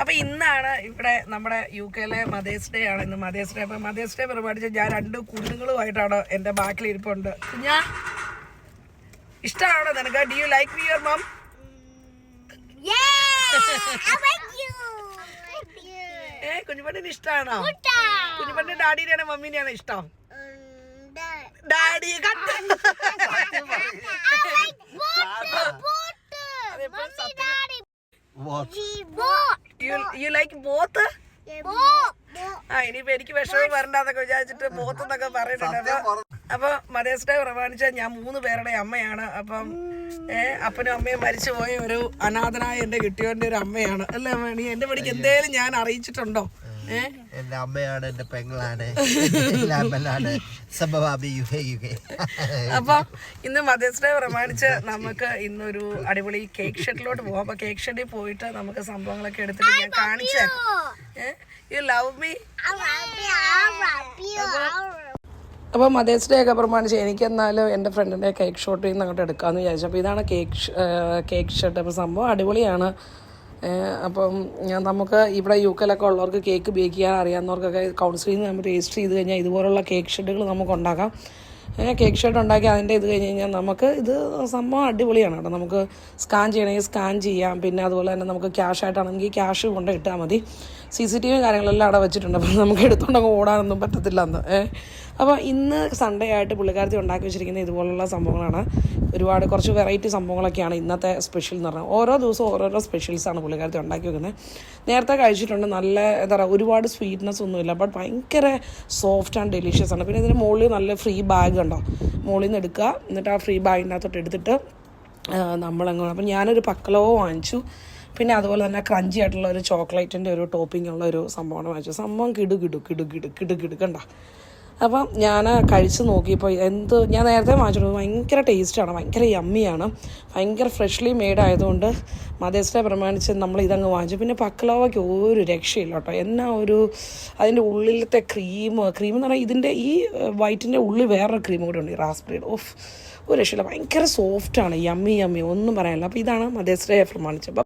അപ്പൊ ഇന്നാണ് ഇവിടെ നമ്മുടെ UK മദേഴ്സ് ഡേ ആണ്. ഇന്ന് മദേഴ്സ് ഡേ. അപ്പൊ മദേഴ്സ് ഡേ പ്രമാണിച്ച് ഞാൻ 2 കുഞ്ഞുങ്ങളുമായിട്ടാണ് എന്റെ ബാക്കിൽ ഇരിപ്പുണ്ട്. കുഞ്ഞാ, ഇഷ്ടമാണോ നിനക്ക്? ഡു യു ലൈക്ക് യുവർ മം? കുഞ്ഞുപണ്ണിന് ഇഷ്ടമാണോ? കുഞ്ഞുപണ്ണിന്റെ ഡാഡിനെയാണോ മമ്മീനെയാണോ ഇഷ്ടം? ഡാഡി. You like both? ഇനിയിപ്പോ എനിക്ക് വിഷമം വരണ്ടെന്നൊക്കെ വിചാരിച്ചിട്ട് ബോത്ത് എന്നൊക്കെ പറയുന്നുണ്ട്. അപ്പൊ മദേഴ്സ് ഡേ പ്രമാണിച്ച ഞാൻ 3 പേരുടെ അമ്മയാണ്. അപ്പം അപ്പനും അമ്മയും മരിച്ചു പോയ ഒരു അനാഥനായ എന്റെ കിട്ടിയവന്റെ ഒരു അമ്മയാണ് അല്ലേ മണി? എന്റെ പണിക്ക് എന്തേലും ഞാൻ അറിയിച്ചിട്ടുണ്ടോ? എന്റെ അമ്മയാണ്, എന്റെ പെങ്ങളാണ്. അപ്പൊ ഇന്ന് മദേഴ്സ് ഡേ പ്രമാണിച്ച് നമുക്ക് ഇന്നൊരു അടിപൊളി കേക്ക് ഷെഡിലോട്ട് പോവാം. അപ്പൊ കേക്ക് ഷെഡിൽ പോയിട്ട് നമുക്ക് സംഭവങ്ങളൊക്കെ എടുത്തിട്ട് ഞാൻ കാണിച്ചു തരാം. You love me? അപ്പൊ മദേഴ്സ് ഡേ ഒക്കെ പ്രമാണിച്ച് എനിക്ക് എന്നാലും എൻ്റെ ഫ്രണ്ടിന്റെ കേക്ക് ഷോട്ടിൽ നിന്ന് അങ്ങോട്ട് എടുക്കാമെന്ന് വിചാരിച്ചു. അപ്പോൾ ഇതാണ് കേക്ക് ഷെഡ്. അപ്പോൾ സംഭവം അടിപൊളിയാണ്. അപ്പം നമുക്ക് ഇവിടെ UK ഉള്ളവർക്ക് കേക്ക് ബേക്ക് ചെയ്യാൻ അറിയാവുന്നവർക്കൊക്കെ കൗൺസിലിൽ നിന്ന് നമ്മൾ രജിസ്റ്റർ ചെയ്ത് കഴിഞ്ഞാൽ ഇതുപോലുള്ള കേക്ക് ഷെഡുകൾ നമുക്ക് ഉണ്ടാക്കാം. കേക്ക് ഷെഡ് ഉണ്ടാക്കി അതിൻ്റെ ഇത് കഴിഞ്ഞ് കഴിഞ്ഞാൽ നമുക്ക് ഇത് സംഭവം അടിപൊളിയാണ് കേട്ടോ. നമുക്ക് സ്കാൻ ചെയ്യണമെങ്കിൽ സ്കാൻ ചെയ്യാം. പിന്നെ അതുപോലെ തന്നെ നമുക്ക് ക്യാഷ് ആയിട്ടാണെങ്കിൽ ക്യാഷ് കൊണ്ട് ഇട്ടാൽ മതി. CCTV കാര്യങ്ങളെല്ലാം അവിടെ വെച്ചിട്ടുണ്ട്. അപ്പം നമുക്ക് എടുത്തുകൊണ്ടങ്ങ് ഓടാനൊന്നും പറ്റത്തില്ല അന്ന്. അപ്പോൾ ഇന്ന് സൺഡേ ആയിട്ട് പുള്ളിക്കാരത്തി ഉണ്ടാക്കി വെച്ചിരിക്കുന്ന ഇതുപോലുള്ള സംഭവങ്ങളാണ്. കുറച്ച് വെറൈറ്റി സംഭവങ്ങളൊക്കെയാണ് ഇന്നത്തെ സ്പെഷ്യൽ എന്ന് പറഞ്ഞാൽ. ഓരോ ദിവസവും ഓരോരോ സ്പെഷ്യൽസാണ് പുള്ളിക്കാരത്തി ഉണ്ടാക്കി വെക്കുന്നത്. നേരത്തെ കഴിച്ചിട്ടുണ്ട്. നല്ല എന്താ പറയുക, ഒരുപാട് സ്വീറ്റ്നെസ് ഒന്നുമില്ല, ബട്ട് ഭയങ്കര സോഫ്റ്റ് ആൻഡ് ഡെലീഷ്യസ് ആണ്. പിന്നെ ഇതിന് മുകളിൽ നല്ല ഫ്രീ ബാഗ് ഉണ്ടോ, മുകളിൽ നിന്ന് എടുക്കുക, എന്നിട്ട് ആ ഫ്രീ ബാഗിനകത്തോട്ട് എടുത്തിട്ട് നമ്മളങ്ങ്. അപ്പം ഞാനൊരു പക്കലവോ വാങ്ങിച്ചു. പിന്നെ അതുപോലെ തന്നെ ക്രഞ്ചി ആയിട്ടുള്ള ഒരു ചോക്ലേറ്റിൻ്റെ ഒരു ടോപ്പിംഗ് ഉള്ള ഒരു സംഭവമാണ് വാങ്ങിച്ചത്. സംഭവം കിടു കണ്ട. അപ്പം ഞാൻ കഴിച്ച് നോക്കിയപ്പോൾ ഞാൻ നേരത്തെ വാങ്ങിച്ചിട്ടുണ്ട്. ഭയങ്കര ടേസ്റ്റാണ്, ഭയങ്കര യമ്മിയാണ്, ഭയങ്കര ഫ്രഷ്ലി മെയ്ഡ് ആയതുകൊണ്ട് മദേഴ്സ് ഡേ പ്രമാണിച്ച് നമ്മൾ ഇതങ്ങ് വാങ്ങിച്ചു. പിന്നെ പക്ലവയ്ക്ക് ഒരു രക്ഷയില്ല കേട്ടോ. അതിൻ്റെ ഉള്ളിലത്തെ ക്രീം എന്ന് പറഞ്ഞാൽ ഇതിൻ്റെ ഈ വൈറ്റിൻ്റെ ഉള്ളിൽ വേറൊരു ക്രീം കൂടെ ഉണ്ട്, ഈ റാസ്ബെറിയുടെ. ഒരു രക്ഷയില്ല, ഭയങ്കര സോഫ്റ്റാണ്, യമ്മി ഒന്നും പറയാനില്ല. അപ്പോൾ ഇതാണ് മദേഴ്സ് ഡേ പ്രമാണിച്ചപ്പോൾ.